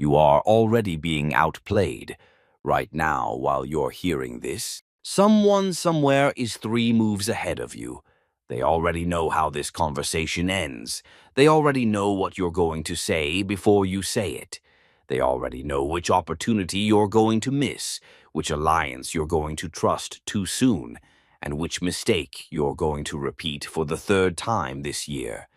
You are already being outplayed. Right now, while you're hearing this, someone somewhere is 3 moves ahead of you. They already know how this conversation ends. They already know what you're going to say before you say it. They already know which opportunity you're going to miss, which alliance you're going to trust too soon, and which mistake you're going to repeat for the 3rd time this year.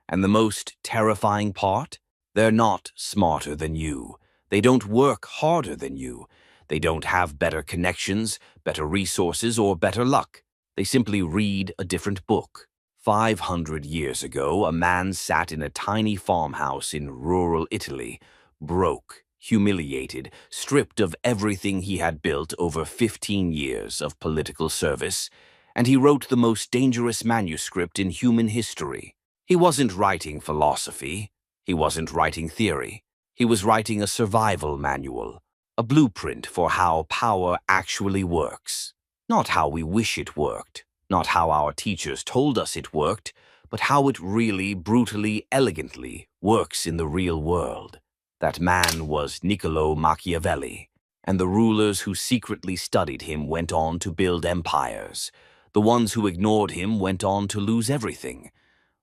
And the most terrifying part? They're not smarter than you. They don't work harder than you. They don't have better connections, better resources, or better luck. They simply read a different book. 500 years ago, a man sat in a tiny farmhouse in rural Italy, broke, humiliated, stripped of everything he had built over 15 years of political service, and he wrote the most dangerous manuscript in human history. He wasn't writing philosophy. He wasn't writing theory. He was writing a survival manual, a blueprint for how power actually works. Not how we wish it worked, not how our teachers told us it worked, but how it really, brutally, elegantly works in the real world. That man was Niccolo Machiavelli, and the rulers who secretly studied him went on to build empires. The ones who ignored him went on to lose everything.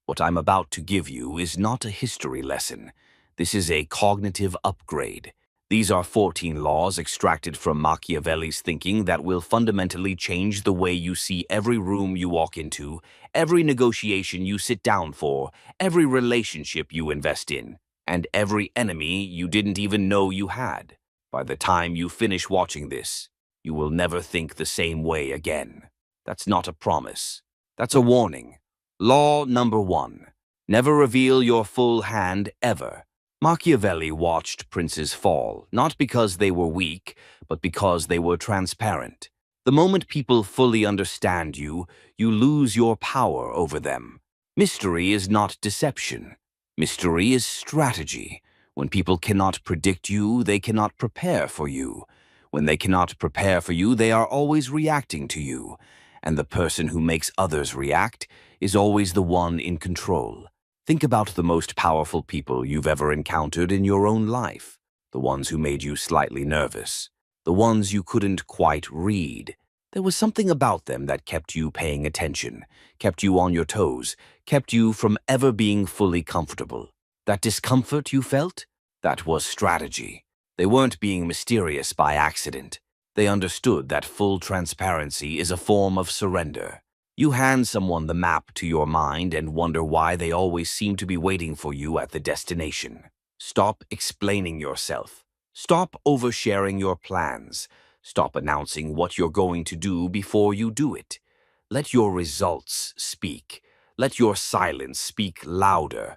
What I'm about to give you is not a history lesson. This is a cognitive upgrade. These are 14 laws extracted from Machiavelli's thinking that will fundamentally change the way you see every room you walk into, every negotiation you sit down for, every relationship you invest in, and every enemy you didn't even know you had. By the time you finish watching this, you will never think the same way again. That's not a promise. That's a warning. Law number 1. Never reveal your full hand ever. Machiavelli watched princes fall, not because they were weak, but because they were transparent. The moment people fully understand you, you lose your power over them. Mystery is not deception. Mystery is strategy. When people cannot predict you, they cannot prepare for you. When they cannot prepare for you, they are always reacting to you. And the person who makes others react is always the one in control. Think about the most powerful people you've ever encountered in your own life. The ones who made you slightly nervous. The ones you couldn't quite read. There was something about them that kept you paying attention, kept you on your toes, kept you from ever being fully comfortable. That discomfort you felt? That was strategy. They weren't being mysterious by accident. They understood that full transparency is a form of surrender. You hand someone the map to your mind and wonder why they always seem to be waiting for you at the destination. Stop explaining yourself. Stop oversharing your plans. Stop announcing what you're going to do before you do it. Let your results speak. Let your silence speak louder.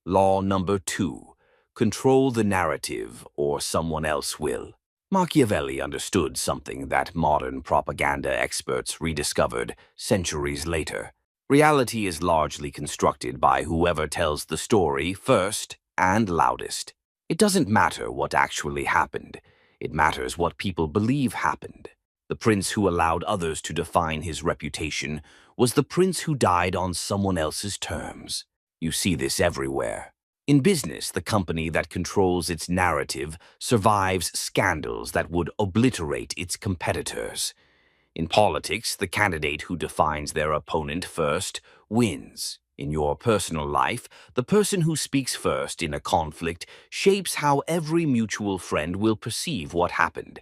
Law number 2. Control the narrative, or someone else will. Machiavelli understood something that modern propaganda experts rediscovered centuries later. Reality is largely constructed by whoever tells the story first and loudest. It doesn't matter what actually happened. It matters what people believe happened. The prince who allowed others to define his reputation was the prince who died on someone else's terms. You see this everywhere. In business, the company that controls its narrative survives scandals that would obliterate its competitors. In politics, the candidate who defines their opponent first wins. In your personal life, the person who speaks first in a conflict shapes how every mutual friend will perceive what happened.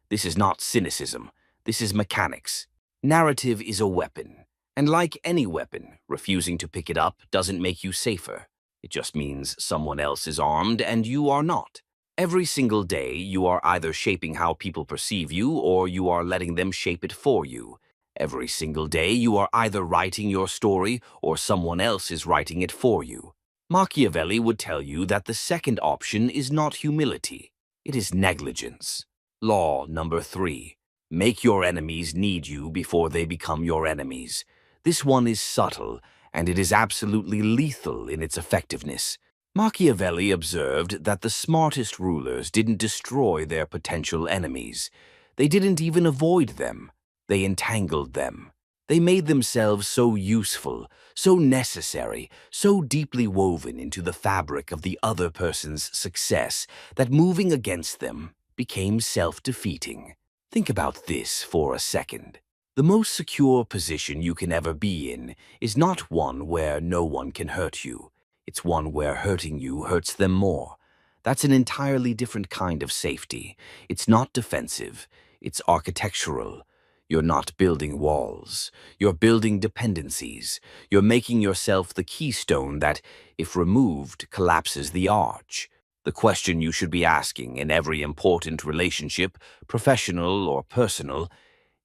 This is not cynicism. This is mechanics. Narrative is a weapon. And like any weapon, refusing to pick it up doesn't make you safer. It just means someone else is armed and you are not. Every single day, you are either shaping how people perceive you or you are letting them shape it for you. Every single day, you are either writing your story or someone else is writing it for you. Machiavelli would tell you that the second option is not humility. It is negligence. Law number 3. Make your enemies need you before they become your enemies. This one is subtle, and it is absolutely lethal in its effectiveness. Machiavelli observed that the smartest rulers didn't destroy their potential enemies. They didn't even avoid them. They entangled them. They made themselves so useful, so necessary, so deeply woven into the fabric of the other person's success that moving against them became self-defeating. Think about this for a second. The most secure position you can ever be in is not one where no one can hurt you. It's one where hurting you hurts them more. That's an entirely different kind of safety. It's not defensive. It's architectural. You're not building walls. You're building dependencies. You're making yourself the keystone that, if removed, collapses the arch. The question you should be asking in every important relationship, professional or personal,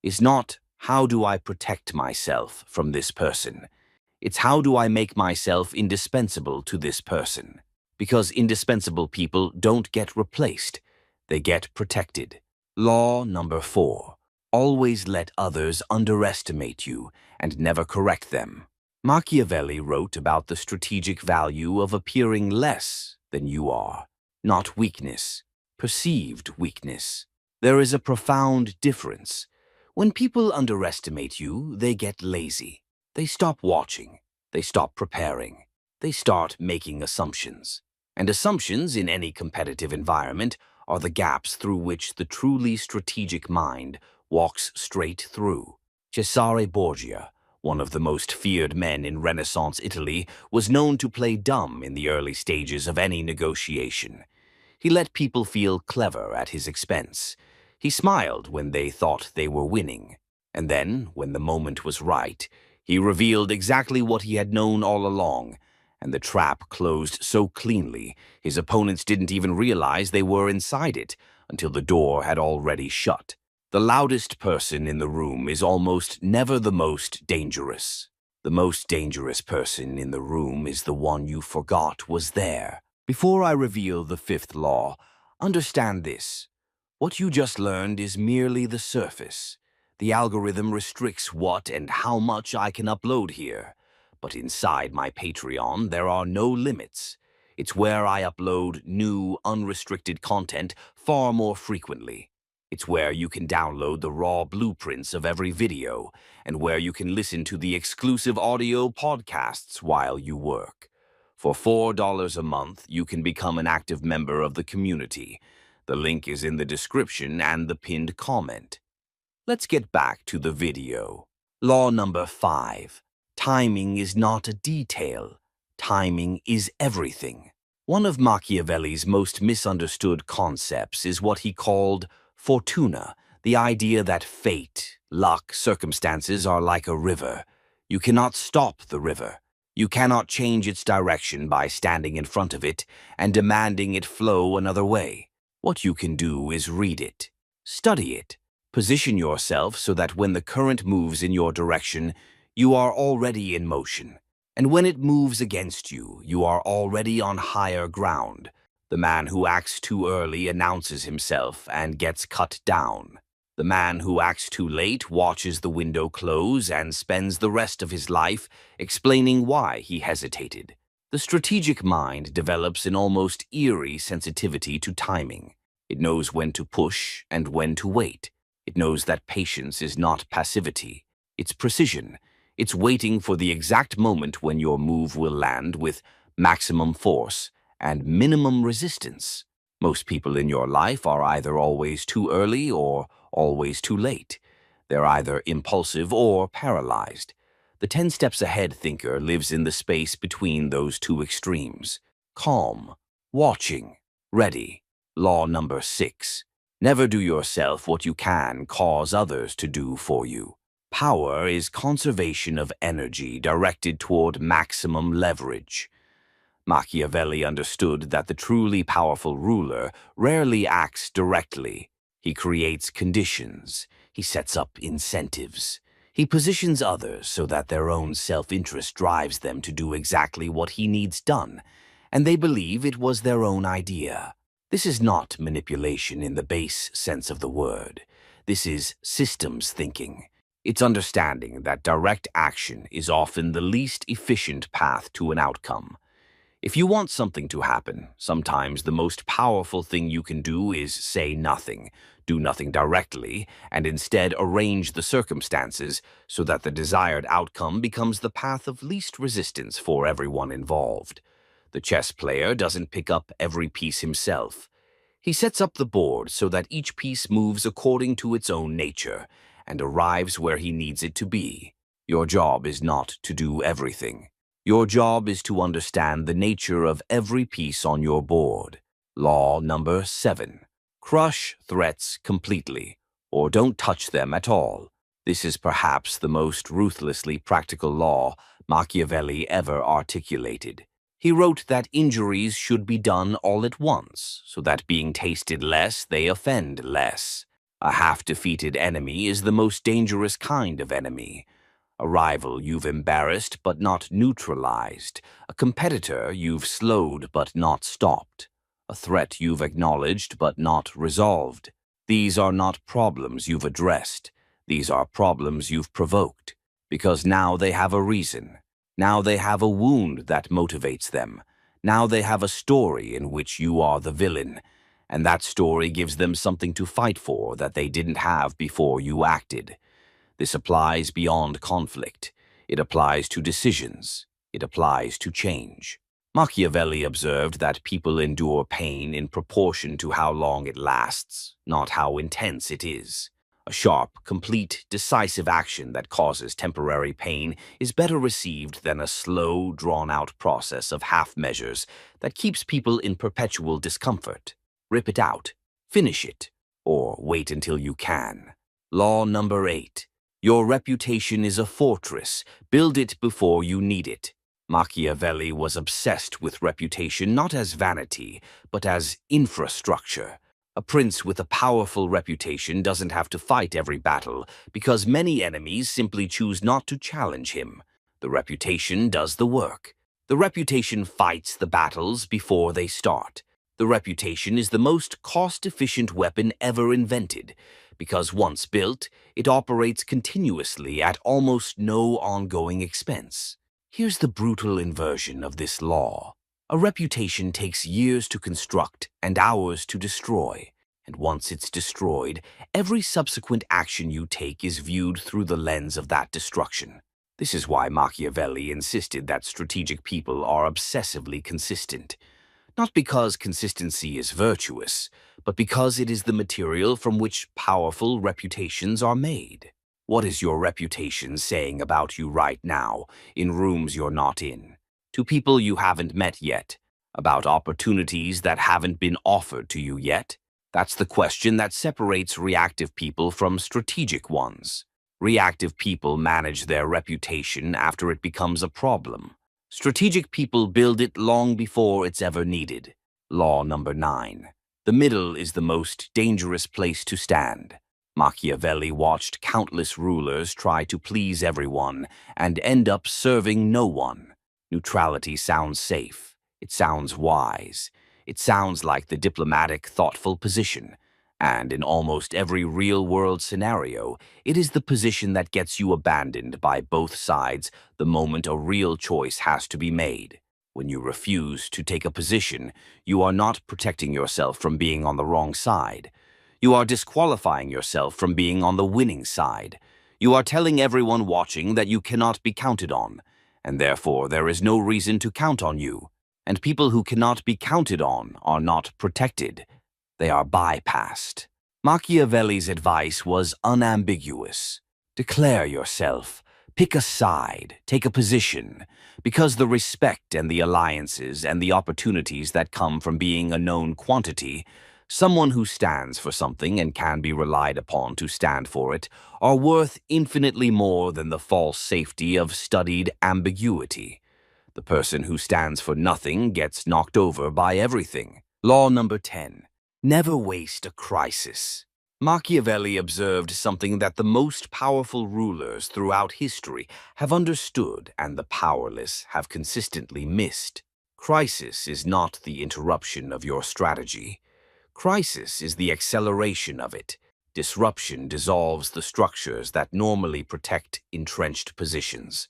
is not, how do I protect myself from this person? It's how do I make myself indispensable to this person? Because indispensable people don't get replaced. They get protected. Law number 4. Always let others underestimate you and never correct them. Machiavelli wrote about the strategic value of appearing less than you are. Not weakness, perceived weakness. There is a profound difference. When people underestimate you, they get lazy. They stop watching. They stop preparing. They start making assumptions. And assumptions in any competitive environment are the gaps through which the truly strategic mind walks straight through. Cesare Borgia, one of the most feared men in Renaissance Italy, was known to play dumb in the early stages of any negotiation. He let people feel clever at his expense. He smiled when they thought they were winning. And then, when the moment was right, he revealed exactly what he had known all along, and the trap closed so cleanly his opponents didn't even realize they were inside it until the door had already shut. The loudest person in the room is almost never the most dangerous. The most dangerous person in the room is the one you forgot was there. Before I reveal the 5th law, understand this. What you just learned is merely the surface. The algorithm restricts what and how much I can upload here. But inside my Patreon, there are no limits. It's where I upload new, unrestricted content far more frequently. It's where you can download the raw blueprints of every video, and where you can listen to the exclusive audio podcasts while you work. For $4 a month, you can become an active member of the community. The link is in the description and the pinned comment. Let's get back to the video. Law number 5. Timing is not a detail. Timing is everything. One of Machiavelli's most misunderstood concepts is what he called fortuna, the idea that fate, luck, circumstances are like a river. You cannot stop the river. You cannot change its direction by standing in front of it and demanding it flow another way. What you can do is read it, study it, position yourself so that when the current moves in your direction, you are already in motion. And when it moves against you, you are already on higher ground. The man who acts too early announces himself and gets cut down. The man who acts too late watches the window close and spends the rest of his life explaining why he hesitated. The strategic mind develops an almost eerie sensitivity to timing. It knows when to push and when to wait. It knows that patience is not passivity. It's precision. It's waiting for the exact moment when your move will land with maximum force and minimum resistance. Most people in your life are either always too early or always too late. They're either impulsive or paralyzed. The 10 steps ahead thinker lives in the space between those two extremes. Calm, watching, ready. Law number 6. Never do yourself what you can cause others to do for you. Power is conservation of energy directed toward maximum leverage. Machiavelli understood that the truly powerful ruler rarely acts directly. He creates conditions. He sets up incentives. He positions others so that their own self-interest drives them to do exactly what he needs done, and they believe it was their own idea. This is not manipulation in the base sense of the word. This is systems thinking. It's understanding that direct action is often the least efficient path to an outcome. If you want something to happen, sometimes the most powerful thing you can do is say nothing, do nothing directly, and instead arrange the circumstances so that the desired outcome becomes the path of least resistance for everyone involved. The chess player doesn't pick up every piece himself. He sets up the board so that each piece moves according to its own nature and arrives where he needs it to be. Your job is not to do everything. Your job is to understand the nature of every piece on your board. Law number 7. Crush threats completely, or don't touch them at all. This is perhaps the most ruthlessly practical law Machiavelli ever articulated. He wrote that injuries should be done all at once, so that being tasted less, they offend less. A half-defeated enemy is the most dangerous kind of enemy. A rival you've embarrassed but not neutralized. A competitor you've slowed but not stopped. A threat you've acknowledged but not resolved. These are not problems you've addressed. These are problems you've provoked. Because now they have a reason. Now they have a wound that motivates them. Now they have a story in which you are the villain. And that story gives them something to fight for that they didn't have before you acted. This applies beyond conflict. It applies to decisions. It applies to change. Machiavelli observed that people endure pain in proportion to how long it lasts, not how intense it is. A sharp, complete, decisive action that causes temporary pain is better received than a slow, drawn-out process of half measures that keeps people in perpetual discomfort. Rip it out, finish it, or wait until you can. Law number 8. Your reputation is a fortress. Build it before you need it. Machiavelli was obsessed with reputation not as vanity, but as infrastructure. A prince with a powerful reputation doesn't have to fight every battle because many enemies simply choose not to challenge him. The reputation does the work. The reputation fights the battles before they start. The reputation is the most cost-efficient weapon ever invented, because once built, it operates continuously at almost no ongoing expense. Here's the brutal inversion of this law. A reputation takes years to construct and hours to destroy, and once it's destroyed, every subsequent action you take is viewed through the lens of that destruction. This is why Machiavelli insisted that strategic people are obsessively consistent. Not because consistency is virtuous, but because it is the material from which powerful reputations are made. What is your reputation saying about you right now, in rooms you're not in, to people you haven't met yet, about opportunities that haven't been offered to you yet? That's the question that separates reactive people from strategic ones. Reactive people manage their reputation after it becomes a problem. Strategic people build it long before it's ever needed. Law number 9. The middle is the most dangerous place to stand. Machiavelli watched countless rulers try to please everyone and end up serving no one. Neutrality sounds safe. It sounds wise. It sounds like the diplomatic, thoughtful position. And in almost every real-world scenario, it is the position that gets you abandoned by both sides the moment a real choice has to be made. When you refuse to take a position, you are not protecting yourself from being on the wrong side. You are disqualifying yourself from being on the winning side. You are telling everyone watching that you cannot be counted on, and therefore there is no reason to count on you. And people who cannot be counted on are not protected. They are bypassed. Machiavelli's advice was unambiguous. Declare yourself. Pick a side. Take a position. Because the respect and the alliances and the opportunities that come from being a known quantity, someone who stands for something and can be relied upon to stand for it, are worth infinitely more than the false safety of studied ambiguity. The person who stands for nothing gets knocked over by everything. Law number 10. Never waste a crisis. Machiavelli observed something that the most powerful rulers throughout history have understood and the powerless have consistently missed. Crisis is not the interruption of your strategy. Crisis is the acceleration of it. Disruption dissolves the structures that normally protect entrenched positions.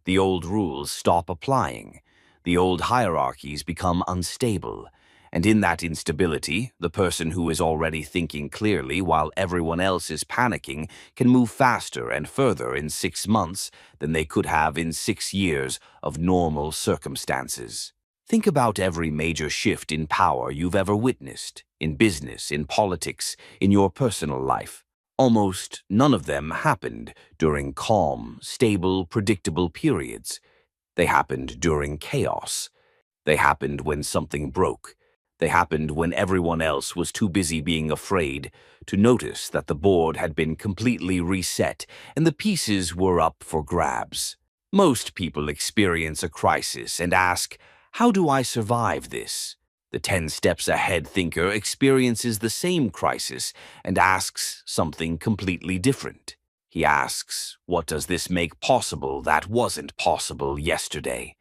The old rules stop applying. The old hierarchies become unstable. And in that instability, the person who is already thinking clearly while everyone else is panicking can move faster and further in 6 months than they could have in 6 years of normal circumstances. Think about every major shift in power you've ever witnessed, in business, in politics, in your personal life. Almost none of them happened during calm, stable, predictable periods. They happened during chaos. They happened when something broke. They happened when everyone else was too busy being afraid to notice that the board had been completely reset and the pieces were up for grabs. Most people experience a crisis and ask, "How do I survive this?" The 10 steps ahead thinker experiences the same crisis and asks something completely different. He asks, "What does this make possible that wasn't possible yesterday?"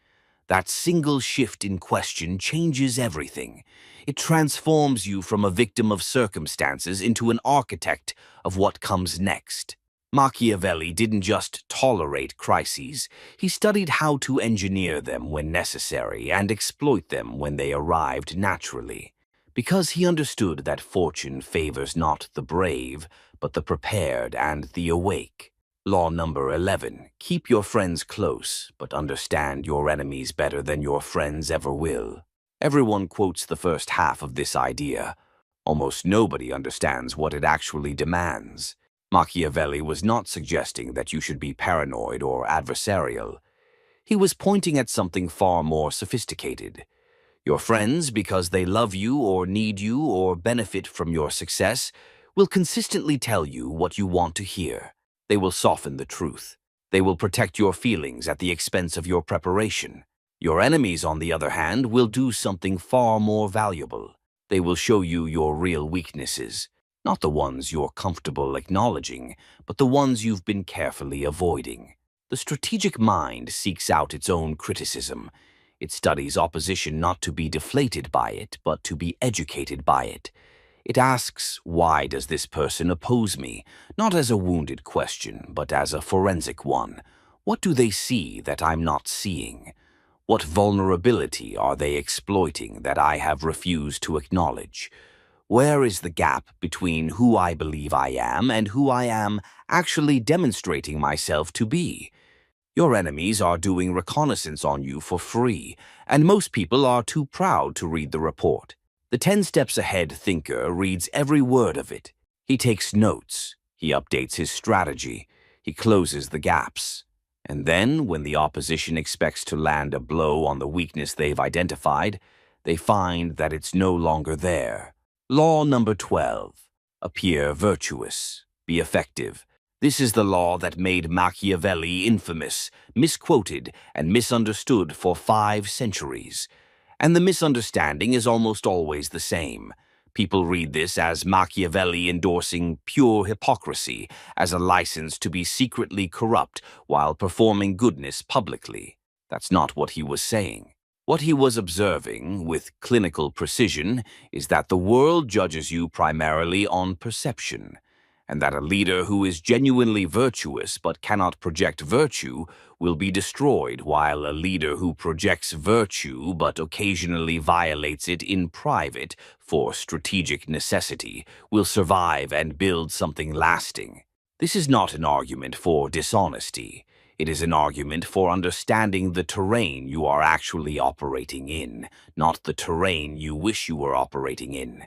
That single shift in question changes everything. It transforms you from a victim of circumstances into an architect of what comes next. Machiavelli didn't just tolerate crises, he studied how to engineer them when necessary and exploit them when they arrived naturally. Because he understood that fortune favors not the brave, but the prepared and the awake. Law number 11, keep your friends close, but understand your enemies better than your friends ever will. Everyone quotes the first half of this idea. Almost nobody understands what it actually demands. Machiavelli was not suggesting that you should be paranoid or adversarial. He was pointing at something far more sophisticated. Your friends, because they love you or need you or benefit from your success, will consistently tell you what you want to hear. They will soften the truth. They will protect your feelings at the expense of your preparation. Your enemies, on the other hand, will do something far more valuable. They will show you your real weaknesses, not the ones you're comfortable acknowledging, but the ones you've been carefully avoiding. The strategic mind seeks out its own criticism. It studies opposition not to be deflated by it, but to be educated by it. It asks, why does this person oppose me? Not as a wounded question, but as a forensic one. What do they see that I'm not seeing? What vulnerability are they exploiting that I have refused to acknowledge? Where is the gap between who I believe I am and who I am actually demonstrating myself to be? Your enemies are doing reconnaissance on you for free, and most people are too proud to read the report. The 10 steps ahead thinker reads every word of it. He takes notes. He updates his strategy. He closes the gaps. And then, when the opposition expects to land a blow on the weakness they've identified, they find that it's no longer there. Law number 12. Appear virtuous. Be effective. This is the law that made Machiavelli infamous, misquoted, and misunderstood for 5 centuries. And the misunderstanding is almost always the same. People read this as Machiavelli endorsing pure hypocrisy as a license to be secretly corrupt while performing goodness publicly. That's not what he was saying. What he was observing, with clinical precision, is that the world judges you primarily on perception, and that a leader who is genuinely virtuous but cannot project virtue will be destroyed, while a leader who projects virtue but occasionally violates it in private for strategic necessity will survive and build something lasting. This is not an argument for dishonesty. It is an argument for understanding the terrain you are actually operating in, not the terrain you wish you were operating in.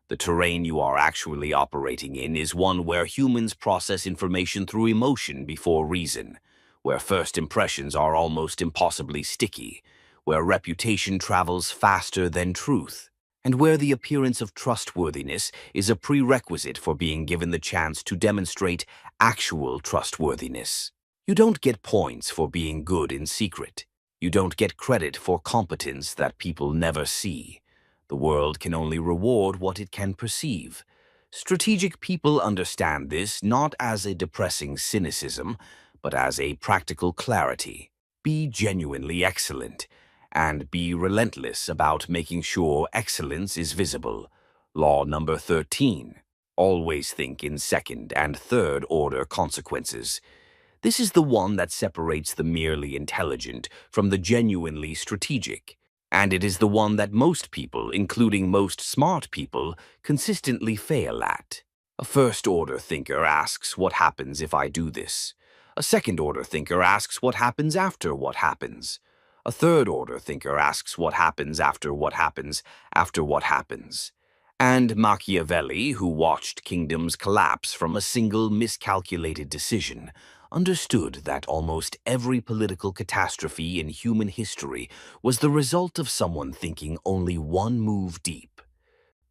The terrain you are actually operating in is one where humans process information through emotion before reason, where first impressions are almost impossibly sticky, where reputation travels faster than truth, and where the appearance of trustworthiness is a prerequisite for being given the chance to demonstrate actual trustworthiness. You don't get points for being good in secret. You don't get credit for competence that people never see. The world can only reward what it can perceive. Strategic people understand this not as a depressing cynicism, but as a practical clarity. Be genuinely excellent, and be relentless about making sure excellence is visible. Law number 13. Always think in second and third order consequences. This is the one that separates the merely intelligent from the genuinely strategic. And it is the one that most people, including most smart people, consistently fail at. A first-order thinker asks, what happens if I do this? A second-order thinker asks, what happens after what happens? A third-order thinker asks, what happens after what happens after what happens? And Machiavelli, who watched kingdoms collapse from a single miscalculated decision, understood that almost every political catastrophe in human history was the result of someone thinking only one move deep.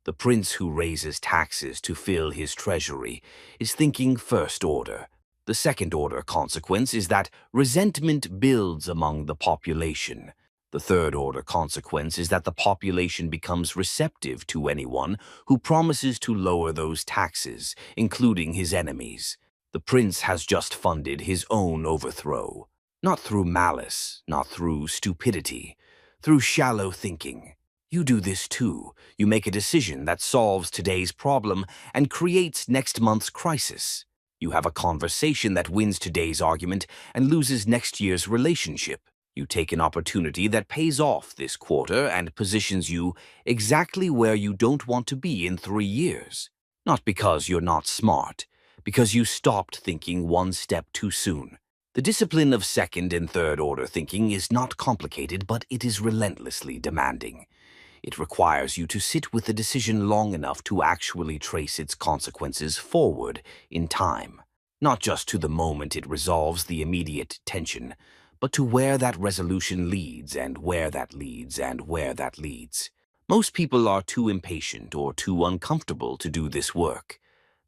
The prince who raises taxes to fill his treasury is thinking first order. The second order consequence is that resentment builds among the population. The third order consequence is that the population becomes receptive to anyone who promises to lower those taxes, including his enemies. The prince has just funded his own overthrow. Not through malice, not through stupidity, through shallow thinking. You do this too. You make a decision that solves today's problem and creates next month's crisis. You have a conversation that wins today's argument and loses next year's relationship. You take an opportunity that pays off this quarter and positions you exactly where you don't want to be in 3 years. Not because you're not smart, because you stopped thinking one step too soon. The discipline of second and third order thinking is not complicated, but it is relentlessly demanding. It requires you to sit with the decision long enough to actually trace its consequences forward in time, not just to the moment it resolves the immediate tension, but to where that resolution leads and where that leads and where that leads. Most people are too impatient or too uncomfortable to do this work.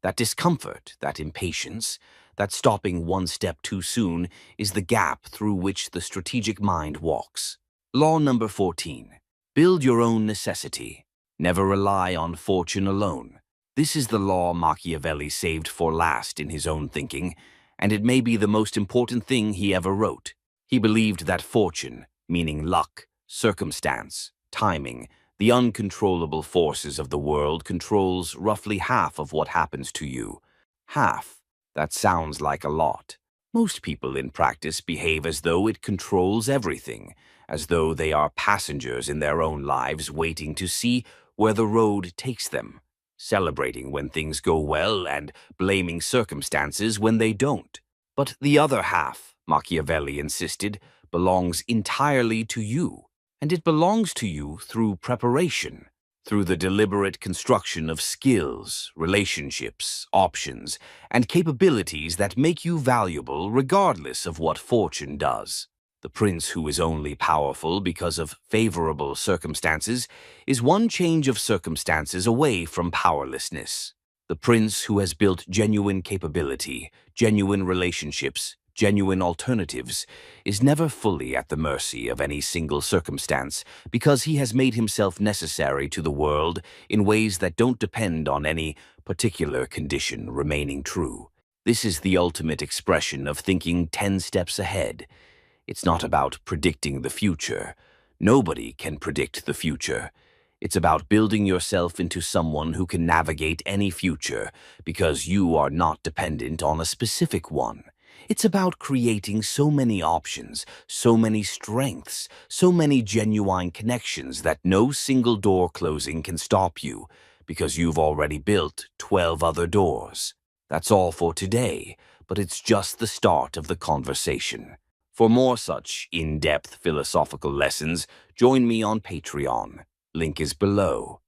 That discomfort, that impatience, that stopping one step too soon is the gap through which the strategic mind walks. Law number 14. Build your own necessity. Never rely on fortune alone. This is the law Machiavelli saved for last in his own thinking, and it may be the most important thing he ever wrote. He believed that fortune, meaning luck, circumstance, timing, the uncontrollable forces of the world controls roughly half of what happens to you. Half. That sounds like a lot. Most people in practice behave as though it controls everything, as though they are passengers in their own lives waiting to see where the road takes them, celebrating when things go well and blaming circumstances when they don't. But the other half, Machiavelli insisted, belongs entirely to you, and it belongs to you through preparation, through the deliberate construction of skills, relationships, options, and capabilities that make you valuable regardless of what fortune does. The prince who is only powerful because of favorable circumstances is one change of circumstances away from powerlessness. The prince who has built genuine capability, genuine relationships, genuine alternatives, is never fully at the mercy of any single circumstance because he has made himself necessary to the world in ways that don't depend on any particular condition remaining true. This is the ultimate expression of thinking 10 steps ahead. It's not about predicting the future. Nobody can predict the future. It's about building yourself into someone who can navigate any future because you are not dependent on a specific one. It's about creating so many options, so many strengths, so many genuine connections that no single door closing can stop you because you've already built 12 other doors. That's all for today, but it's just the start of the conversation. For more such in-depth philosophical lessons, join me on Patreon. Link is below.